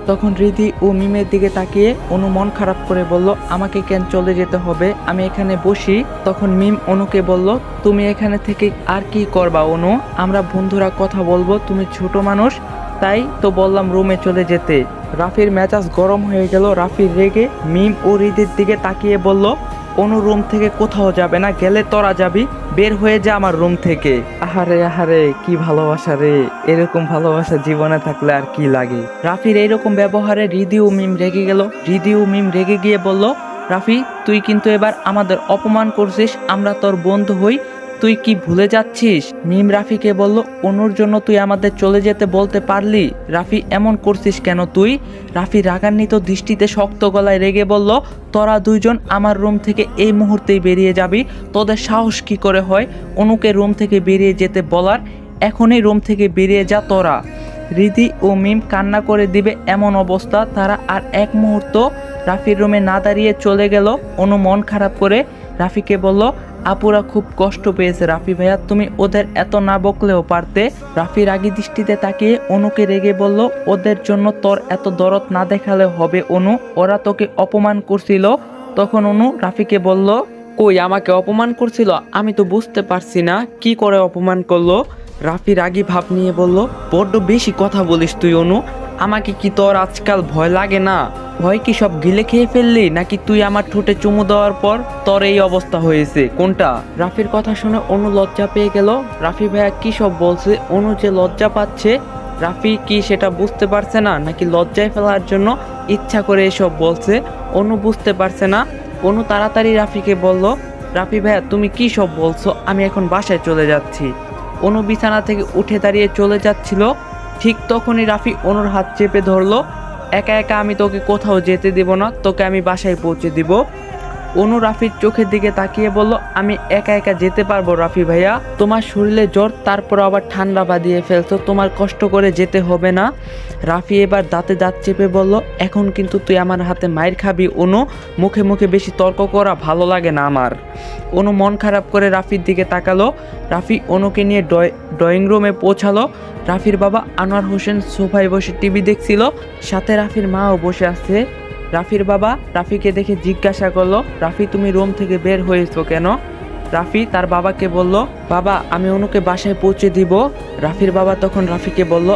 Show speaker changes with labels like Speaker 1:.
Speaker 1: তখন রিধি ও মিমের দিকে তাকিয়ে অনু মন খারাপ করে বলল, আমাকে কেন চলে যেতে হবে, আমি এখানে বসি। তখন মিম অনুকে বলল, তুমি এখানে থেকে আর কি করবা অনু, আমরা বন্ধুরা কথা বলবো, তুমি ছোট মানুষ, তাই তো বললাম রুমে চলে যেতে। রাফির মেজাজ গরম হয়ে গেল। রাফি রেগে মিম ও রিধির দিকে তাকিয়ে বলল, অনু রুম থেকে কোথাও যাবে না, গেলে তোরা যাবি, বের হয়ে যা আমার রুম থেকে। আহারে আহারে কি ভালোবাসা রে, এরকম ভালোবাসা জীবনে থাকলে আর কি লাগে। রাফির এইরকম ব্যবহারে রিধি ও মিম রেগে গেল। রিধি ও মিম রেগে গিয়ে বলল, রাফি তুই কিন্তু এবার আমাদের অপমান করছিস, আমরা তোর বন্ধু হই, তুই কি ভুলে যাচ্ছিস? মিম রাফিকে বলল, অনুর জন্য তুই আমাদের চলে যেতে বলতে পারলি, রাফি এমন করছিস কেন তুই? রাফি রাগান্বিত দৃষ্টিতে শক্ত গলায় রেগে বলল, তোরা দুইজন আমার রুম থেকে এই মুহূর্তেই বেরিয়ে যাবি, তোদের সাহস কি করে হয় অনুকে রুম থেকে বেরিয়ে যেতে বলার, এখনই রুম থেকে বেরিয়ে যা তোরা। রিধি ও মিম কান্না করে দিবে এমন অবস্থা, তারা আর এক মুহূর্ত রাফির রুমে না দাঁড়িয়ে চলে গেল। অনু মন খারাপ করে রাফিকে বলল, আপুরা খুব কষ্ট পেয়েছে, রাফি ভাইয়া তুমি ওদের এত না বকলেও পারতে। রাফি রাগী দৃষ্টিতে তাকিয়ে অনুকে রেগে বলল, ওদের জন্য তোর এত দরদ না দেখালে হবে অনু, ওরা তোকে অপমান করছিল। তখন অনু রাফিকে বলল, কই আমাকে অপমান করছিল, আমি তো বুঝতে পারছি না কি করে অপমান করলো। রাফি রাগী ভাব নিয়ে বলল, বড্ড বেশি কথা বলিস তুই অনু, আমাকে কি তোর আজকাল ভয় লাগে না? ভয় কি সব গিলে খেয়ে ফেললি, নাকি তুই আমার ঠোঁটে চুমু দেওয়ার পর তোর এই অবস্থা হয়েছে, কোনটা? রাফির কথা শুনে অনু লজ্জা পেয়ে গেল। রাফি ভাইয়া কি সব বলছে, অনু যে লজ্জা পাচ্ছে, রাফি কি সেটা বুঝতে পারছে না, নাকি লজ্জায় ফেলার জন্য ইচ্ছা করে এসব বলছে, অনু বুঝতে পারছে না। অনু তাড়াতাড়ি রাফিকে বলল, রাফি ভাইয়া তুমি কি সব বলছো, আমি এখন বাসায় চলে যাচ্ছি। অনু বিছানা থেকে উঠে দাঁড়িয়ে চলে যাচ্ছিল, ঠিক তখনই রাফি অনুর হাত চেপে ধরলো। একা একা আমি তোকে কোথাও যেতে দেব না, তোকে আমি বাসায় পৌঁছে দিব। অনু রাফির চোখের দিকে তাকিয়ে বলল, আমি একা একা যেতে পারবো রাফি ভাইয়া, তোমার শরীরে জ্বর, তারপর আবার ঠান্ডা বাঁধিয়ে ফেলছো, তোমার কষ্ট করে যেতে হবে না। রাফি এবার দাঁতে দাঁত চেপে বলল, এখন কিন্তু তুই আমার হাতে মাইর খাবি অনু, মুখে মুখে বেশি তর্ক করা ভালো লাগে না আমার। অনু মন খারাপ করে রাফির দিকে তাকালো। রাফি অনুকে নিয়ে ড্রয়িং রুমে পৌঁছালো। রাফির বাবা আনোয়ার হোসেন সোফায় বসে টিভি দেখছিল, সাথে রাফির মাও বসে আছে। রাফির বাবা রাফিকে দেখে জিজ্ঞাসা করলো, রাফি তুমি রুম থেকে বের হয়েছো কেন? রাফি তার বাবাকে বলল, বাবা আমি অনুকে বাসায় পৌঁছে দিব। রাফির বাবা তখন রাফিকে বলল,